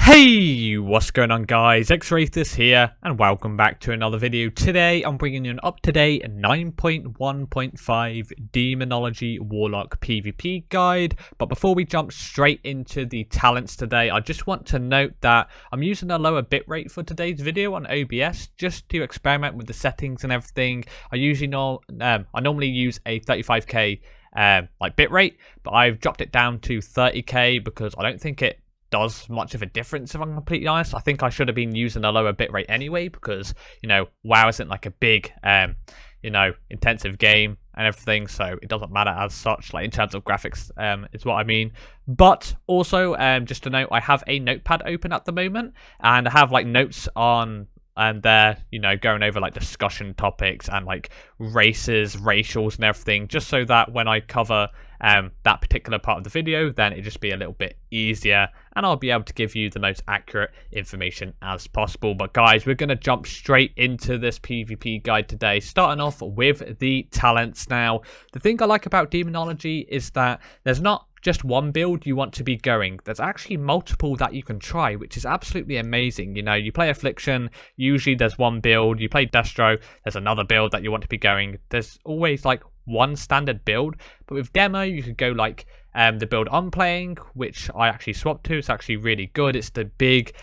Hey, what's going on guys, Xrathis here and welcome back to another video. Today I'm bringing you an up-to-date 9.1.5 Demonology Warlock PvP guide. But before we jump straight into the talents today, I just want to note that I'm using a lower bitrate for today's video on OBS just to experiment with the settings and everything. I normally use a 35k bitrate, but I've dropped it down to 30k because I don't think it does much of a difference, if I'm completely honest. I think I should have been using a lower bitrate anyway because, WoW isn't like a big, intensive game and everything, so it doesn't matter as such, like in terms of graphics, is what I mean. But also, just to note, I have a notepad open at the moment, and I have like notes on there, going over like discussion topics and like races, racials and everything, just so that when I cover that particular part of the video, then it'll just be a little bit easier and I'll be able to give you the most accurate information as possible. But guys, we're going to jump straight into this PvP guide today, starting off with the talents. Now, the thing I like about Demonology is that there's not just one build you want to be going. There's actually multiple that you can try, which is absolutely amazing. You play Affliction, usually there's one build. You play Destro, there's another build that you want to be going. There's always like one standard build, but with Demo you could go like the build I'm playing, which I actually swapped to. It's actually really good. It's the big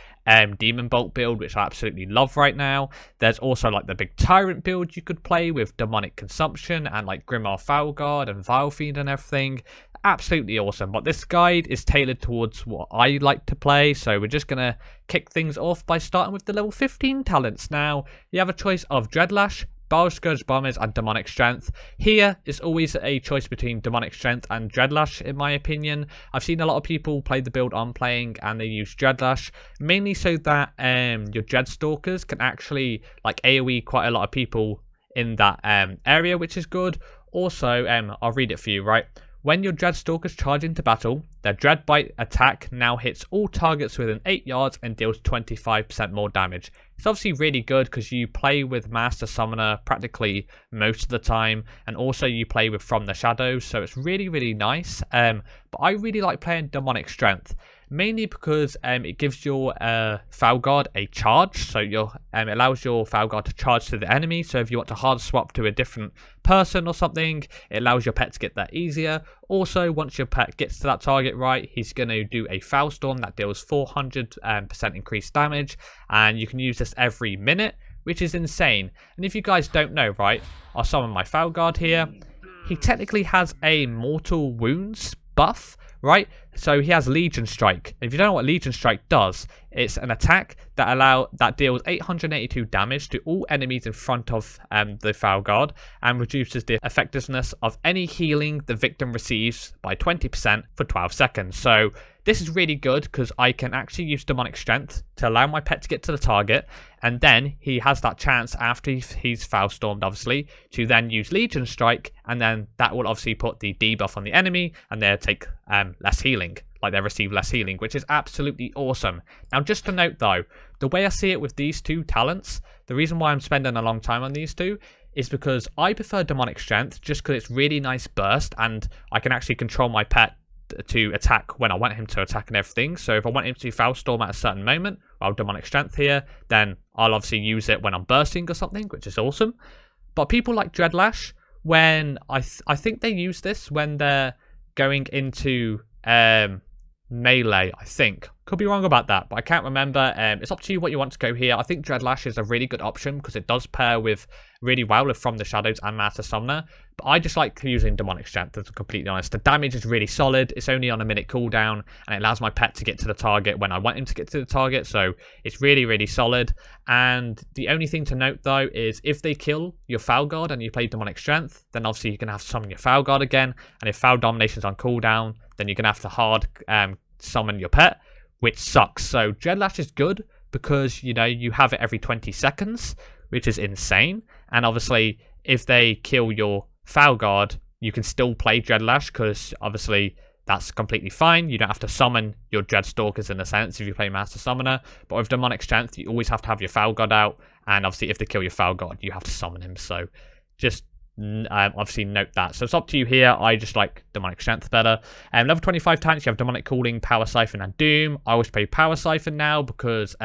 Demon Bolt build, which I absolutely love right now. There's also like the big Tyrant build you could play with Demonic Consumption and like Grimoire Foulguard and Vile Fiend and everything. Absolutely awesome. But this guide is tailored towards what I like to play, so we're just gonna kick things off by starting with the level 15 talents. Now, you have a choice of Dreadlash, Bile Scourge Bombers and Demonic Strength. Here is always a choice between Demonic Strength and Dreadlash, in my opinion. I've seen a lot of people play the build I'm playing and they use Dreadlash, mainly so that your Dreadstalkers can actually like AoE quite a lot of people in that area, which is good. Also, I'll read it for you, right? When your Dreadstalkers charge into battle, their Dreadbite attack now hits all targets within 8 yards and deals 25% more damage. It's obviously really good because you play with Master Summoner practically most of the time, and also you play with From the Shadows, so it's really, really nice. But I really like playing Demonic Strength, mainly because it gives your Foulguard a charge, so it allows your Foulguard to charge to the enemy. So if you want to hard swap to a different person or something, it allows your pet to get that easier. Also, once your pet gets to that target, right, he's going to do a Foul Storm that deals 400% increased damage, and you can use this every minute, which is insane. And if you guys don't know, right, I'll summon my Foulguard here. He technically has a Mortal Wounds buff, right? So he has Legion Strike. If you don't know what Legion Strike does, it's an attack that deals 882 damage to all enemies in front of the Foulguard and reduces the effectiveness of any healing the victim receives by 20% for 12 seconds. So this is really good because I can actually use Demonic Strength to allow my pet to get to the target, and then he has that chance after he's Foul Stormed, obviously, to then use Legion Strike, and then that will obviously put the debuff on the enemy and they'll take less healing. Like they receive less healing, which is absolutely awesome. Now, just to note though, the way I see it with these two talents, the reason why I'm spending a long time on these two is because I prefer Demonic Strength just because it's really nice burst and I can actually control my pet to attack when I want him to attack and everything. So if I want him to Foul Storm at a certain moment, I'll Demonic Strength here, then I'll obviously use it when I'm bursting or something, which is awesome. But people like Dreadlash, when I think they use this when they're going into melee, I think. Could be wrong about that, but I can't remember. It's up to you what you want to go here. I think Dreadlash is a really good option because it does pair with really well with From the Shadows and Master Summoner. But I just like using Demonic Strength, to be completely honest. The damage is really solid. It's only on a minute cooldown, and it allows my pet to get to the target when I want him to get to the target. So it's really, really solid. And the only thing to note though is if they kill your Foulguard and you play Demonic Strength, then obviously you're gonna have to summon your Foulguard again. And if Foul Domination's on cooldown, then you're gonna have to hard summon your pet, which sucks. So Dreadlash is good because you have it every 20 seconds, which is insane. And obviously if they kill your Foulguard, you can still play Dreadlash because obviously that's completely fine. You don't have to summon your Dreadstalkers in a sense if you play Master Summoner. But with Demonic Strength, you always have to have your Foulguard out, and obviously if they kill your Foulguard, you have to summon him. So just obviously note that. So it's up to you here. I just like Demonic Strength better. Level 25 tanks, you have Demonic Cooling, Power Siphon, and Doom. I always play Power Siphon now because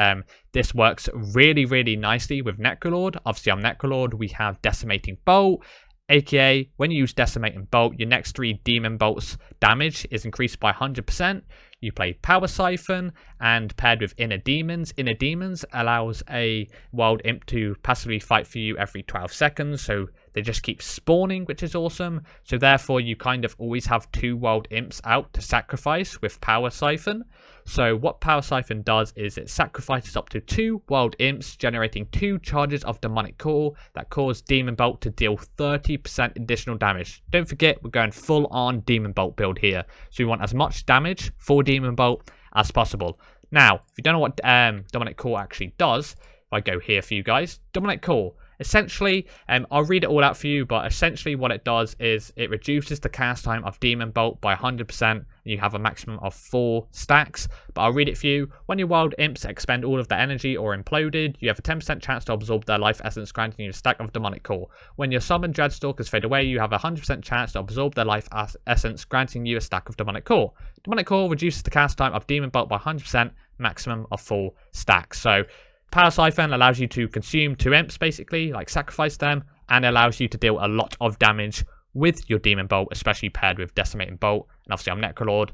this works really, really nicely with Necrolord. Obviously, I'm Necrolord. We have Decimating Bolt, aka when you use Decimating Bolt, your next 3 Demon Bolts damage is increased by 100%. You play Power Siphon, and paired with Inner Demons. Inner Demons allows a Wild Imp to passively fight for you every 12 seconds, so they just keep spawning, which is awesome. So therefore, you kind of always have 2 Wild Imps out to sacrifice with Power Siphon. So what Power Siphon does is it sacrifices up to 2 Wild Imps, generating 2 charges of Demonic Core that cause Demon Bolt to deal 30% additional damage. Don't forget, we're going full on Demon Bolt build here. So we want as much damage for Demon Bolt as possible. Now, if you don't know what Demonic Core actually does, if I go here for you guys, Demonic Core. Essentially, I'll read it all out for you, but essentially what it does is it reduces the cast time of Demon Bolt by 100%, and you have a maximum of 4 stacks. But I'll read it for you. When your Wild Imps expend all of their energy or imploded, you have a 10% chance to absorb their life essence, granting you a stack of Demonic Core. When your summoned Dreadstalkers fade away, you have a 100% chance to absorb their life essence, granting you a stack of Demonic Core. Demonic Core reduces the cast time of Demon Bolt by 100%, maximum of 4 stacks. So Power Siphon allows you to consume 2 imps, basically, like sacrifice them, and allows you to deal a lot of damage with your Demon Bolt, especially paired with Decimating Bolt. And obviously, I'm Necrolord,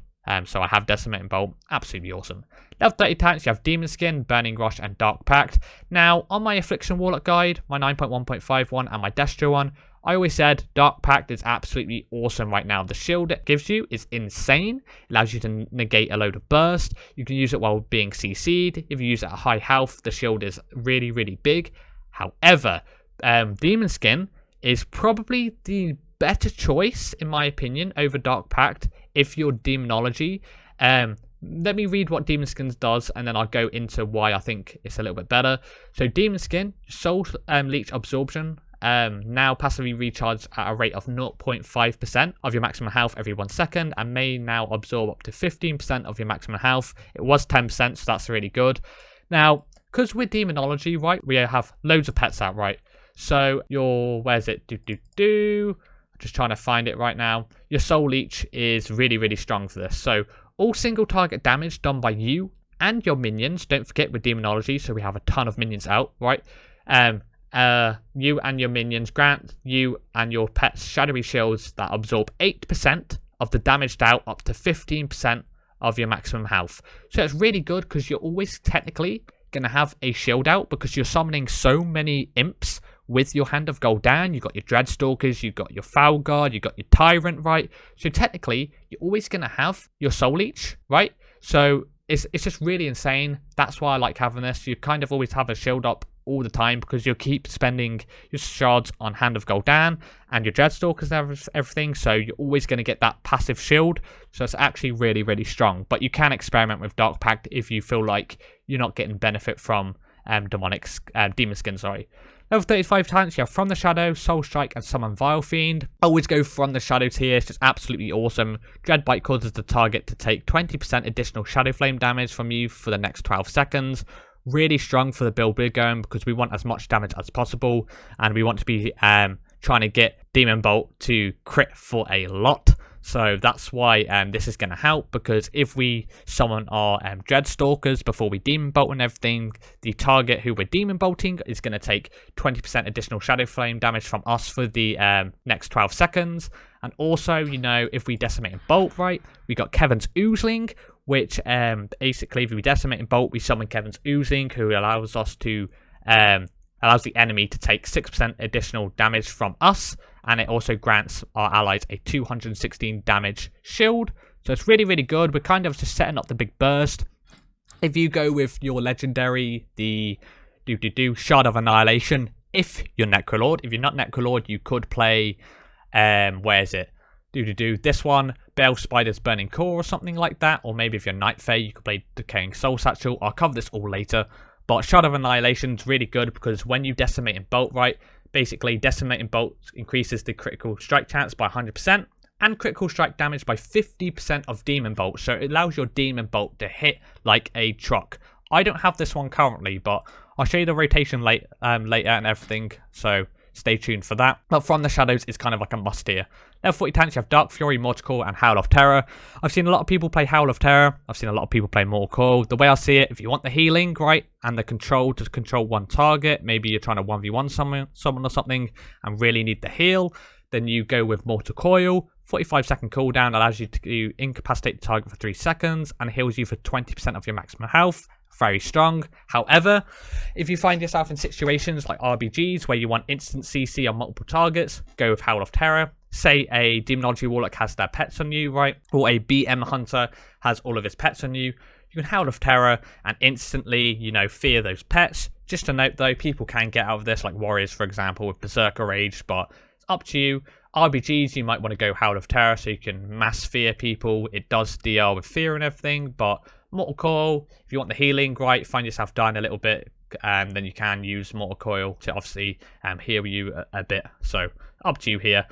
so I have Decimating Bolt. Absolutely awesome. Level 30 tanks, you have Demon Skin, Burning Rush, and Dark Pact. Now, on my Affliction Warlock guide, my 9.1.5 one, and my Destro one, I always said Dark Pact is absolutely awesome right now. The shield it gives you is insane. It allows you to negate a load of burst. You can use it while being CC'd. If you use it at high health, the shield is really, really big. However, Demon Skin is probably the better choice, in my opinion, over Dark Pact if you're Demonology. Let me read what Demon Skin does, and then I'll go into why I think it's a little bit better. So Demon Skin, Soul Leech Absorption, now passively recharged at a rate of 0.5% of your maximum health every 1 second, and may now absorb up to 15% of your maximum health. It was 10%, so that's really good. Now, because we're Demonology, right, we have loads of pets out, right? So where's it? I'm just trying to find it right now. Your Soul Leech is really, really strong for this. So all single target damage done by you and your minions, don't forget we're Demonology, so we have a ton of minions out, right? You and your minions grant you and your pets shadowy shields that absorb 8% of the damage dealt up to 15% of your maximum health. So it's really good because you're always technically going to have a shield out because you're summoning so many imps with your Hand of Gul'dan. You've got your Dreadstalkers, you've got your Foul Guard, you've got your Tyrant, right? So technically, you're always going to have your Soul Leech, right? So it's just really insane. That's why I like having this. You kind of always have a shield up all the time because you'll keep spending your shards on Hand of Gul'dan and your Dreadstalkers and everything, so you're always going to get that passive shield. So it's actually really, really strong. But you can experiment with Dark Pact if you feel like you're not getting benefit from Demon Skin, sorry. Level 35 tanks, you have From the Shadow, Soul Strike, and Summon Vile Fiend. Always go From the Shadow tier, it's just absolutely awesome. Dreadbite causes the target to take 20% additional Shadow Flame damage from you for the next 12 seconds. Really strong for the build we're going because we want as much damage as possible, and we want to be trying to get Demon Bolt to crit for a lot. So that's why this is going to help, because if we summon our Dreadstalkers before we Demon Bolt and everything, the target who we're Demon Bolting is going to take 20% additional Shadow Flame damage from us for the next 12 seconds. And also, you know, if we Decimate and Bolt, right, we got Kevin's Oozling, which basically if we Decimate and Bolt, we summon Kevin's Oozling, who allows us to allows the enemy to take 6% additional damage from us, and it also grants our allies a 216 damage shield. So it's really, really good. We're kind of just setting up the big burst. If you go with your legendary, the Shard of Annihilation, if you're Necrolord. If you're not Necrolord, you could play, where is it? This one, Bale Spider's Burning Core or something like that. Or maybe if you're Night Fae, you could play Decaying Soul Satchel. I'll cover this all later. But Shard of Annihilation is really good because when you Decimate and Bolt, right, basically Decimate and Bolt increases the critical strike chance by 100% and critical strike damage by 50% of Demon Bolt. So it allows your Demon Bolt to hit like a truck. I don't have this one currently, but I'll show you the rotation later and everything. So stay tuned for that. But From the Shadows is kind of like a must here. Level 40 tanks, you have Dark Fury, Mortal Coil, and Howl of Terror. I've seen a lot of people play Howl of Terror. I've seen a lot of people play Mortal Coil. The way I see it, if you want the healing, right, and the control to control one target, maybe you're trying to 1v1 someone or something and really need the heal, then you go with Mortal Coil. 45-second cooldown allows you to incapacitate the target for 3 seconds and heals you for 20% of your maximum health. Very strong. However, if you find yourself in situations like RBGs where you want instant CC on multiple targets, go with Howl of Terror. Say a Demonology Warlock has their pets on you, right? Or a BM Hunter has all of his pets on you. You can Howl of Terror and instantly, fear those pets. Just a note though, people can get out of this, like Warriors, for example, with Berserker Rage, but it's up to you. RBGs, you might want to go Howl of Terror so you can mass fear people. It does DR with fear and everything, but Mortal Coil, if you want the healing, right, find yourself dying a little bit, then you can use Mortal Coil to obviously heal you a bit. So up to you here.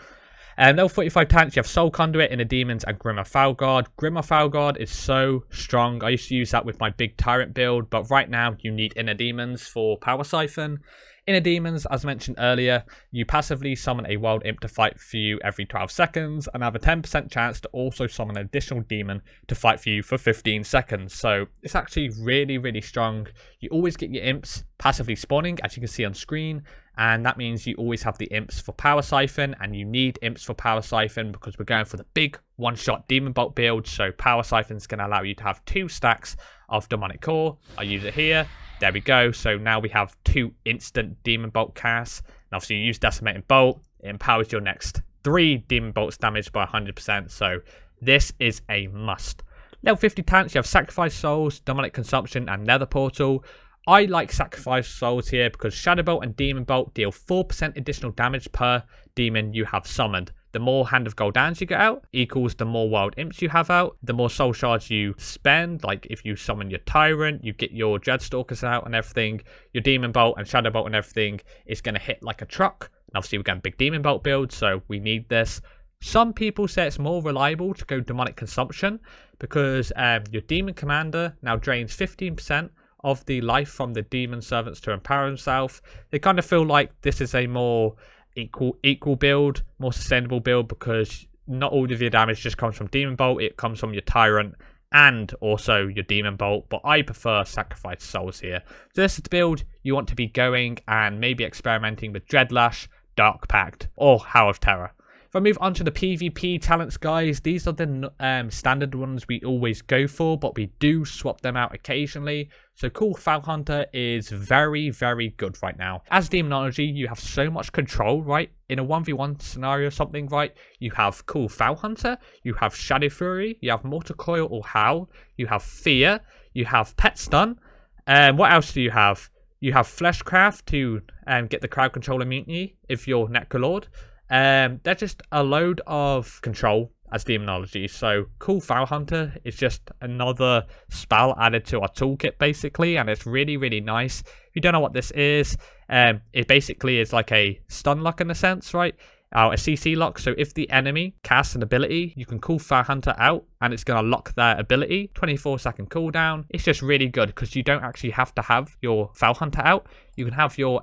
Level 45 tanks, you have Soul Conduit, Inner Demons, and Grim of Falguard. Grim of Falguard is so strong. I used to use that with my big Tyrant build, but right now you need Inner Demons for Power Siphon. Inner Demons, as mentioned earlier, you passively summon a wild imp to fight for you every 12 seconds and have a 10% chance to also summon an additional demon to fight for you for 15 seconds. So it's actually really, really strong. You always get your imps passively spawning, as you can see on screen, and that means you always have the imps for Power Siphon, and you need imps for Power Siphon because we're going for the big one-shot Demon Bolt build, so Power Siphon is going to allow you to have 2 stacks of Demonic Core. I use it here. There we go. So now we have 2 instant Demon Bolt casts. And obviously you use Decimating Bolt. It empowers your next 3 Demon Bolts damage by 100%. So this is a must. Level 50 tanks, you have Sacrifice Souls, Demonic Consumption, and Nether Portal. I like Sacrifice Souls here because Shadow Bolt and Demon Bolt deal 4% additional damage per demon you have summoned. The more Hand of Gul'dans you get out equals the more wild imps you have out. The more soul shards you spend, like if you summon your Tyrant, you get your Dreadstalkers out and everything, your Demon Bolt and Shadow Bolt and everything is going to hit like a truck. And obviously we're getting big Demon Bolt build, so we need this. Some people say it's more reliable to go Demonic Consumption because your Demon Commander now drains 15% of the life from the Demon Servants to empower himself. They kind of feel like this is a more equal build, more sustainable build, because not all of your damage just comes from Demon Bolt, it comes from your Tyrant and also your Demon Bolt, but I prefer Sacrifice Souls here. So this is the build you want to be going and maybe experimenting with Dreadlash, Dark Pact, or Howl of Terror. If I move on to the PvP talents, guys, these are the standard ones we always go for, but we do swap them out occasionally. So Cool Foul Hunter is very, very good right now. As Demonology, you have so much control, right? In a 1v1 scenario or something, right? You have Cool Foul Hunter, you have Shadow Fury, you have Mortal Coil or Howl, you have Fear, you have Pet Stun. What else do you have? You have Fleshcraft to get the crowd control immunity if you're Necrolord. They're just a load of control as Demonology. So Cool Foul Hunter is just another spell added to our toolkit basically, and it's really, really nice. If you don't know what this is, it basically is like a stun lock in a sense, right? A CC lock. So if the enemy casts an ability, you can Cool Foul Hunter out and it's going to lock their ability. 24-second cooldown. It's just really good because you don't actually have to have your Foul Hunter out. You can have your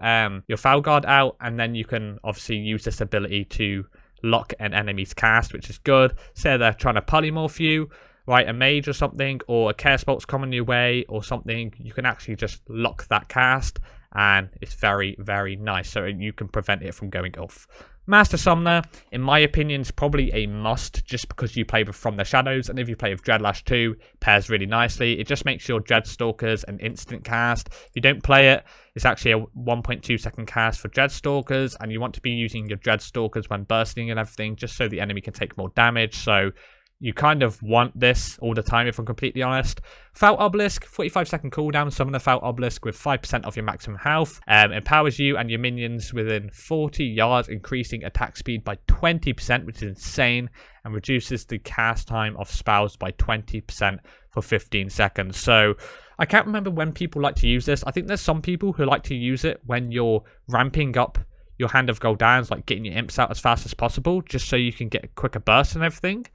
Foul Guard out, and then you can obviously use this ability to lock an enemy's cast, which is good. Say they're trying to polymorph you, right? A mage or something, or a Chaos Bolt's coming your way or something. You can actually just lock that cast, and it's very, very nice. So you can prevent it from going off. Master Summoner, in my opinion, is probably a must just because you play with From the Shadows, and if you play with Dreadlash 2, pairs really nicely. It just makes your Dreadstalkers an instant cast. If you don't play it, it's actually a 1.2 second cast for Dreadstalkers, and you want to be using your Dreadstalkers when bursting and everything just so the enemy can take more damage. So you kind of want this all the time, if I'm completely honest. Foul Obelisk, 45-second cooldown. Summon a Foul Obelisk with 5% of your maximum health. Empowers you and your minions within 40 yards, increasing attack speed by 20%, which is insane, and reduces the cast time of spells by 20% for 15 seconds. So I can't remember when people like to use this. I think there's some people who like to use it when you're ramping up your Hand of Gul'dans, like getting your imps out as fast as possible, just so you can get a quicker burst and everything.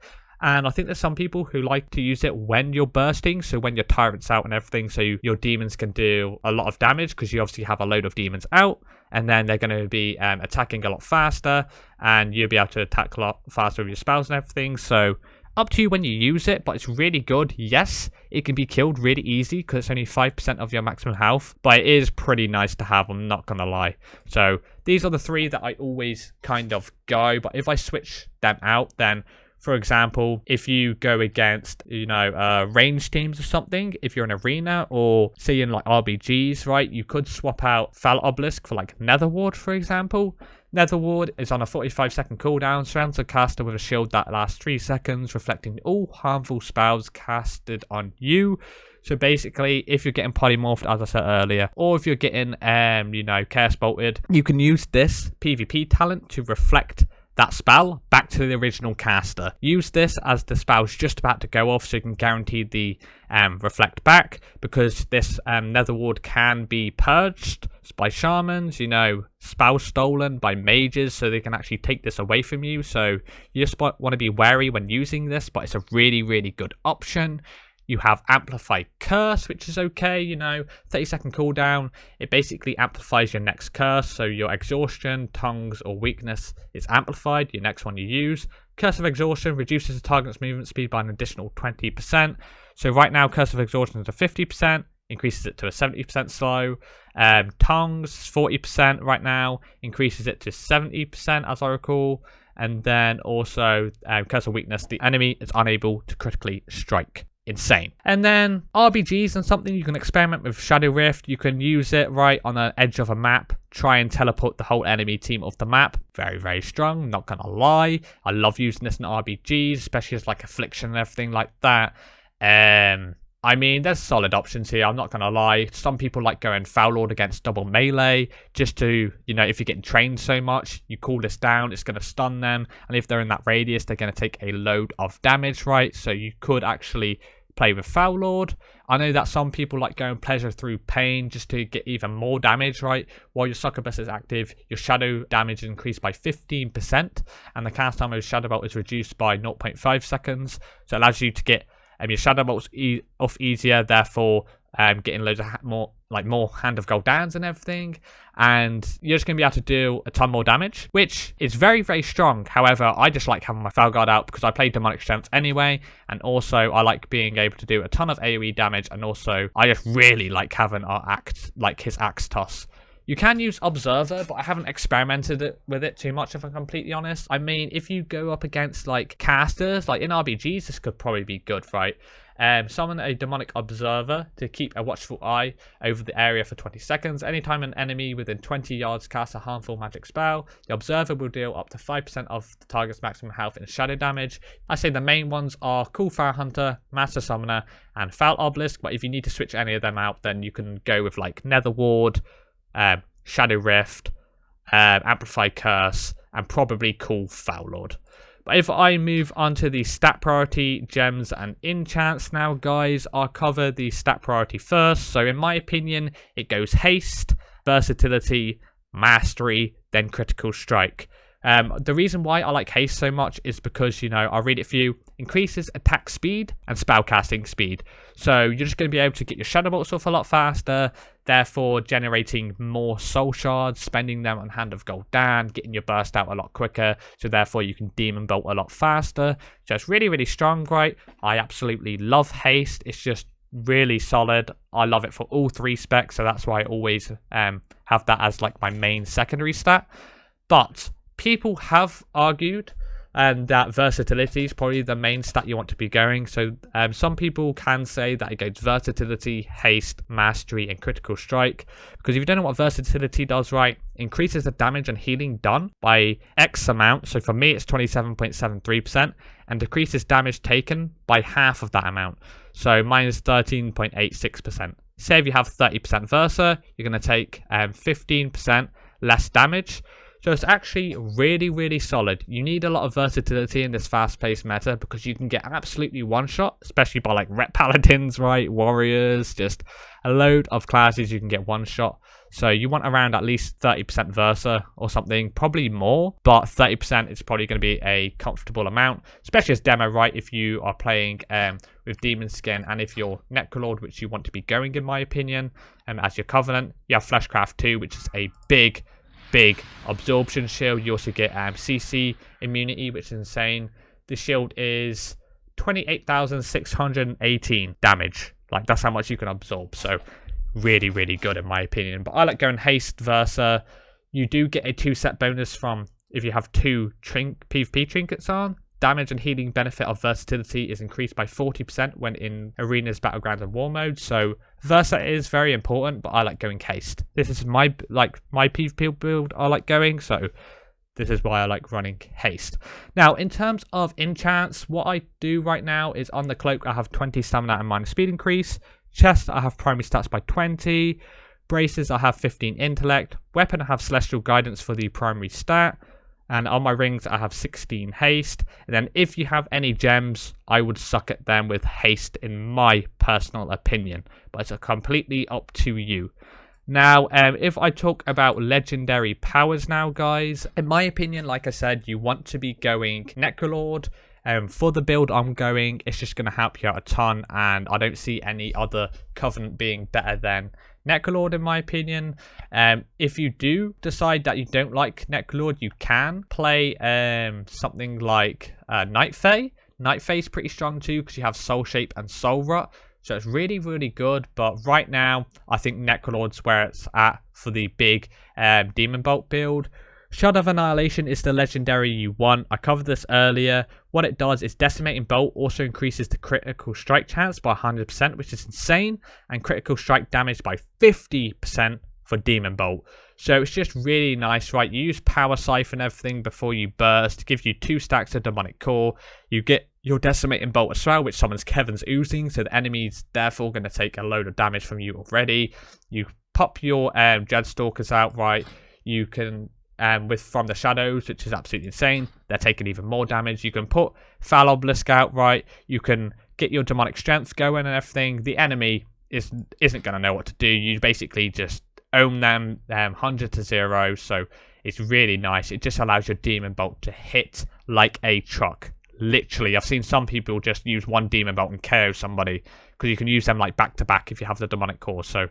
And I think there's some people who like to use it when you're bursting, so when your tyrant's out and everything, so your demons can do a lot of damage because you obviously have a load of demons out, and then they're going to be attacking a lot faster, and you'll be able to attack a lot faster with your spells and everything. So up to you when you use it, but it's really good. Yes, it can be killed really easy because it's only 5% of your maximum health, but it is pretty nice to have, I'm not gonna lie. So these are the 3 that I always kind of go, but if I switch them out, then for example, if you go against, range teams or something, if you're in arena or say in like RBGs, right, you could swap out Foul Obelisk for like Nether Ward, for example. Nether Ward is on a 45-second cooldown, surrounds the caster with a shield that lasts 3 seconds, reflecting all harmful spells casted on you. So basically, if you're getting polymorphed, as I said earlier, or if you're getting, Chaos Bolted, you can use this PvP talent to reflect that spell back to the original caster. Use this as the spell's just about to go off, so you can guarantee the reflect back, because this Nether Ward can be purged by shamans, spell stolen by mages, so they can actually take this away from you. So you just want to be wary when using this, but it's a really, really good option. You have Amplified Curse, which is okay, 30-second cooldown. It basically amplifies your next curse, so your Exhaustion, Tongues, or Weakness is amplified, your next one you use. Curse of Exhaustion reduces the target's movement speed by an additional 20%. So right now, Curse of Exhaustion is a 50%, increases it to a 70% slow. Tongues, 40% right now, increases it to 70%, as I recall. And then also, Curse of Weakness, the enemy is unable to critically strike. Insane. And then RBGs and something, you can experiment with Shadow Rift. You can use it right on the edge of a map, try and teleport the whole enemy team off the map. Very, very strong, not gonna lie. I love using this in RBGs, especially as like Affliction and everything like that. I mean, there's solid options here, I'm not gonna lie. Some people like going Foul Lord against double melee, just to, if you're getting trained so much, you cool this down, it's gonna stun them, and if they're in that radius, they're gonna take a load of damage, right? So you could actually play with Foul Lord. I know that some people like going Pleasure Through Pain just to get even more damage, right? While your Succubus is active, your Shadow damage is increased by 15%, and the cast time of Shadow Bolt is reduced by 0.5 seconds. So it allows you to get your Shadow Bolts off easier, therefore getting loads of more Hand of Gul'dans and everything, and you're just going to be able to do a ton more damage, which is very, very strong. However, I just like having my Foul Guard out because I play Demonic Strength anyway, and also I like being able to do a ton of AoE damage, and also I just really like having his Axe Toss. You can use Observer, but I haven't experimented with it too much, if I'm completely honest. I mean, if you go up against like casters, like in RBGs, this could probably be good, right? Summon a Demonic Observer to keep a watchful eye over the area for 20 seconds. Anytime an enemy within 20 yards casts a harmful magic spell, the Observer will deal up to 5% of the target's maximum health in shadow damage. I say the main ones are Cool Fire Hunter, Master Summoner, and Foul Obelisk, but if you need to switch any of them out, then you can go with like Nether Ward, Shadow Rift, Amplified Curse, and probably Cool Foul Lord. But if I move on to the stat priority, gems, and enchants now, guys, I'll cover the stat priority first. So in my opinion, it goes Haste, Versatility, Mastery, then Critical Strike. The reason why I like Haste so much is because, I'll read it for you. Increases attack speed and spellcasting speed. So you're just going to be able to get your Shadow Bolts off a lot faster, therefore generating more Soul Shards, spending them on Hand of Gul'dan, getting your burst out a lot quicker, so therefore you can Demon Bolt a lot faster. So it's really, really strong, right? I absolutely love Haste. It's just really solid. I love it for all 3 specs, so that's why I always have that as like my main secondary stat. But people have argued that versatility is probably the main stat you want to be going. So some people can say that it goes Versatility, Haste, Mastery, and Critical Strike. Because if you don't know what versatility does, right, increases the damage and healing done by X amount. So for me, it's 27.73%, and decreases damage taken by half of that amount. So mine is 13.86%. Say if you have 30% Versa, you're going to take 15% less damage. So it's actually really, really solid. You need a lot of versatility in this fast-paced meta because you can get absolutely one-shot, especially by like rep paladins, right? Warriors, just a load of classes you can get one-shot. So you want around at least 30% Versa or something, probably more, but 30% is probably going to be a comfortable amount, especially as demo, right? If you are playing with Demon Skin and if you're Necrolord, which you want to be going, in my opinion, as your Covenant, you have Fleshcraft 2, which is a big absorption shield. You also get CC immunity, which is insane. The shield is 28,618 damage. Like, that's how much you can absorb. So really, really good in my opinion. But I like going haste Versa. You do get a 2-set bonus from if you have 2 PvP trinkets on. Damage and healing benefit of versatility is increased by 40% when in arenas, battlegrounds, and war mode. So Versa is very important, but I like going haste. This is my PvP build I like going, so this is why I like running haste. Now, in terms of enchants, what I do right now is on the cloak, I have 20 stamina and minus speed increase. Chest, I have primary stats by 20. Braces, I have 15 intellect. Weapon, I have celestial guidance for the primary stat. And on my rings, I have 16 haste. And then if you have any gems, I would suck at them with haste in my personal opinion. But it's completely up to you. Now, if I talk about legendary powers now, guys, in my opinion, like I said, you want to be going Necrolord. For the build I'm going, it's just going to help you out a ton, and I don't see any other Covenant being better than Necrolord in my opinion. If you do decide that you don't like Necrolord, you can play something like Night Fae. Night Fae is pretty strong too because you have Soul Shape and Soul Rot. So it's really, really good. But right now, I think Necrolord's where it's at for the big Demon Bolt build. Shard of Annihilation is the legendary you want. I covered this earlier. What it does is Decimating Bolt also increases the critical strike chance by 100%, which is insane, and critical strike damage by 50% for Demon Bolt. So it's just really nice, right? You use Power Siphon and everything before you burst. It gives you 2 stacks of Demonic Core. You get your Decimating Bolt as well, which summons Kevin's Oozing, so the enemy's therefore going to take a load of damage from you already. You pop your Dreadstalkers out, right? You can... from the shadows, which is absolutely insane. They're taking even more damage. You can put Foul Obelisk out, right? You can get your demonic strength going and everything. The enemy isn't going to know what to do. You basically just own them 100 to 0. So it's really nice. It just allows your Demon Bolt to hit like a truck. Literally, I've seen some people just use one Demon Bolt and KO somebody because you can use them like back to back if you have the demonic core. So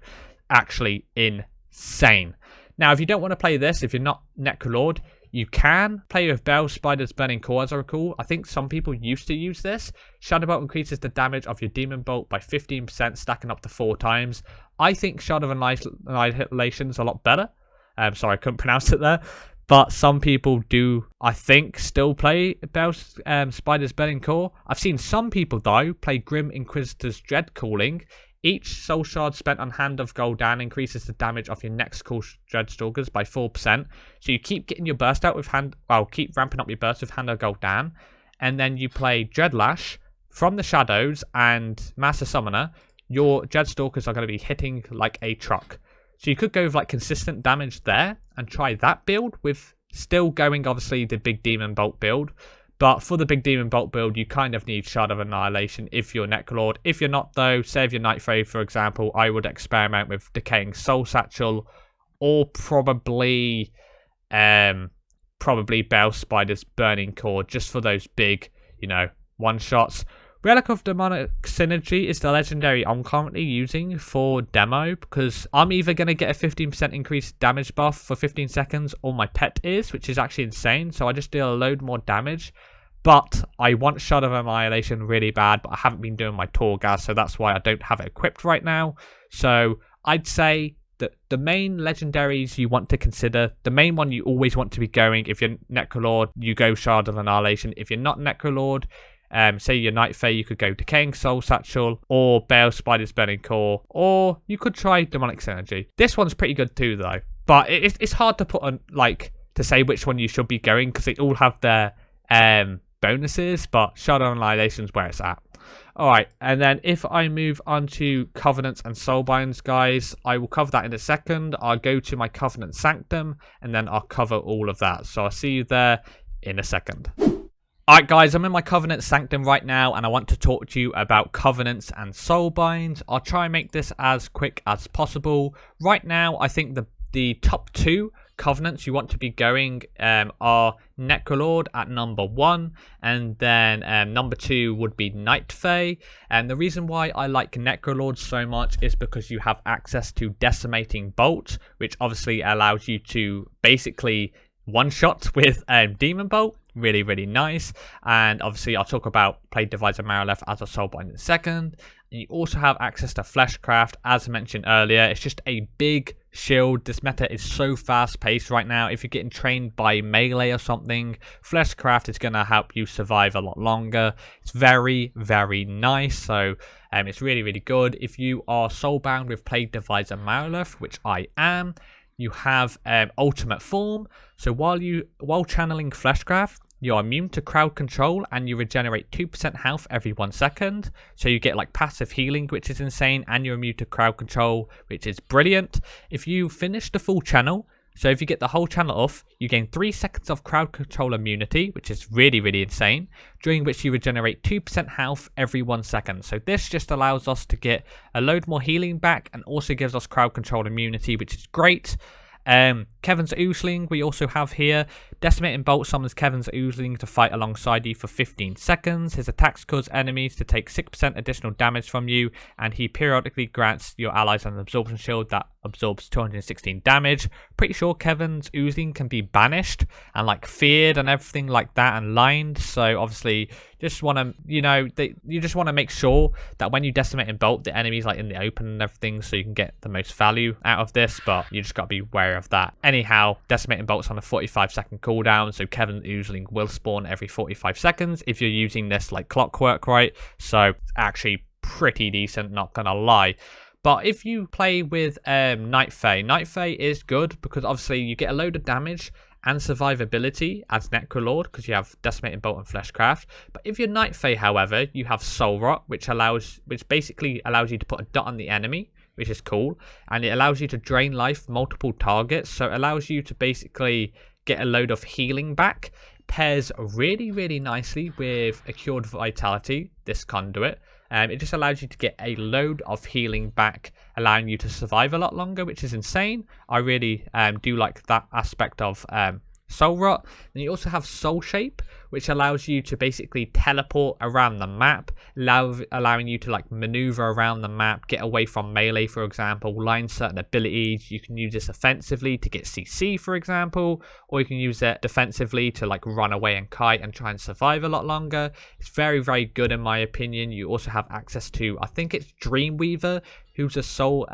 actually insane. Now, if you don't want to play this, if you're not Necrolord, you can play with Bell Spider's Burning Core, as I recall. I think some people used to use this. Shadow Bolt increases the damage of your Demon Bolt by 15%, stacking up to 4 times. I think Shadow of Annihilation is a lot better. Sorry, I couldn't pronounce it there. But some people do, I think, still play Bell Spider's Burning Core. I've seen some people, though, play Grim Inquisitor's Dread Calling. Each soul shard spent on Hand of Gul'dan increases the damage of your next call Dreadstalkers by 4%. So you keep getting your burst out with keep ramping up your burst with Hand of Gul'dan. And then you play Dreadlash from the shadows and Master Summoner. Your Dreadstalkers are going to be hitting like a truck. So you could go with like consistent damage there and try that build with still going obviously the big Demon Bolt build. But for the big Demon Bolt build, you kind of need Shard of Annihilation if you're Necrolord. If you're not, though, say if you're Night Fae, for example, I would experiment with Decaying Soul Satchel or probably Bell Spider's Burning Core just for those big, one-shots. Relic of Demonic Synergy is the legendary I'm currently using for demo because I'm either going to get a 15% increased damage buff for 15 seconds or my pet is, which is actually insane. So I just deal a load more damage. But I want Shard of Annihilation really bad, but I haven't been doing my Torghast, so that's why I don't have it equipped right now. So I'd say that the main legendaries you want to consider, the main one you always want to be going, if you're Necrolord, you go Shard of Annihilation. If you're not Necrolord, say you're Night Fae, you could go Decaying Soul Satchel or Bale Spider's Burning Core, or you could try Demonic Synergy. This one's pretty good too, though. But it's hard to put on, to say which one you should be going because they all have their bonuses, but Shard of Annihilation is where it's at. Alright, and then if I move on to Covenants and Soublinds, guys, I will cover that in a second. I'll go to my Covenant Sanctum, and then I'll cover all of that. So I'll see you there in a second. Alright guys, I'm in my Covenant Sanctum right now, and I want to talk to you about Covenants and Soublinds. I'll try and make this as quick as possible. Right now, I think the top 2 Covenants you want to be going are Necrolord at number 1, and then number 2 would be Night Fae. And the reason why I like Necrolord so much is because you have access to Decimating Bolt, which obviously allows you to basically one-shot with Demon Bolt. Really, really nice. And obviously I'll talk about Plague Divisor Marileth as a Soulbind in a second. And you also have access to Fleshcraft, as mentioned earlier. It's just a big shield. This meta is so fast-paced right now. If you're getting trained by melee or something, Fleshcraft is going to help you survive a lot longer. It's very, very nice. So it's really, really good. If you are soulbound with Plague Divisor Marileth, which I am, you have Ultimate Form. So while channeling Fleshcraft, you are immune to crowd control, and you regenerate 2% health every 1 second. So you get like passive healing, which is insane, and you're immune to crowd control, which is brilliant. If you finish the full channel, so if you get the whole channel off, you gain 3 seconds of crowd control immunity, which is really, really insane, during which you regenerate 2% health every 1 second. So this just allows us to get a load more healing back, and also gives us crowd control immunity, which is great. Kevin's Oozling we also have here. Decimating Bolt summons Kevin's Oozling to fight alongside you for 15 seconds. His attacks cause enemies to take 6% additional damage from you, and he periodically grants your allies an absorption shield that absorbs 216 damage. Pretty sure Kevin's Oozling can be banished and like feared and everything like that, and lined. So obviously just want to, you just want to make sure that when you decimate and bolt, the enemy's like in the open and everything, so you can get the most value out of this, but you just got to be wary of that. Anyhow, decimating bolt's on a 45-second cooldown, so Kevin's Oozling will spawn every 45 seconds if you're using this like clockwork, right? So it's actually pretty decent, not gonna lie. But if you play with Night Fae is good because obviously you get a load of damage and survivability as Necrolord because you have Decimating Bolt and Fleshcraft. But if you're Night Fae, however, you have Soul Rot, which basically allows you to put a dot on the enemy, which is cool, and it allows you to drain life multiple targets, so it allows you to basically get a load of healing back. Pairs really, really nicely with Accured Vitality, this Conduit. It just allows you to get a load of healing back, allowing you to survive a lot longer, which is insane. I really do like that aspect of Soul Rot. And you also have Soul Shape, which allows you to basically teleport around the map, allowing you to like maneuver around the map, get away from melee, for example, line certain abilities. You can use this offensively to get CC, for example, or you can use it defensively to like run away and kite and try and survive a lot longer. It's very, very good in my opinion. You also have access to, I think it's Dreamweaver, who's a soul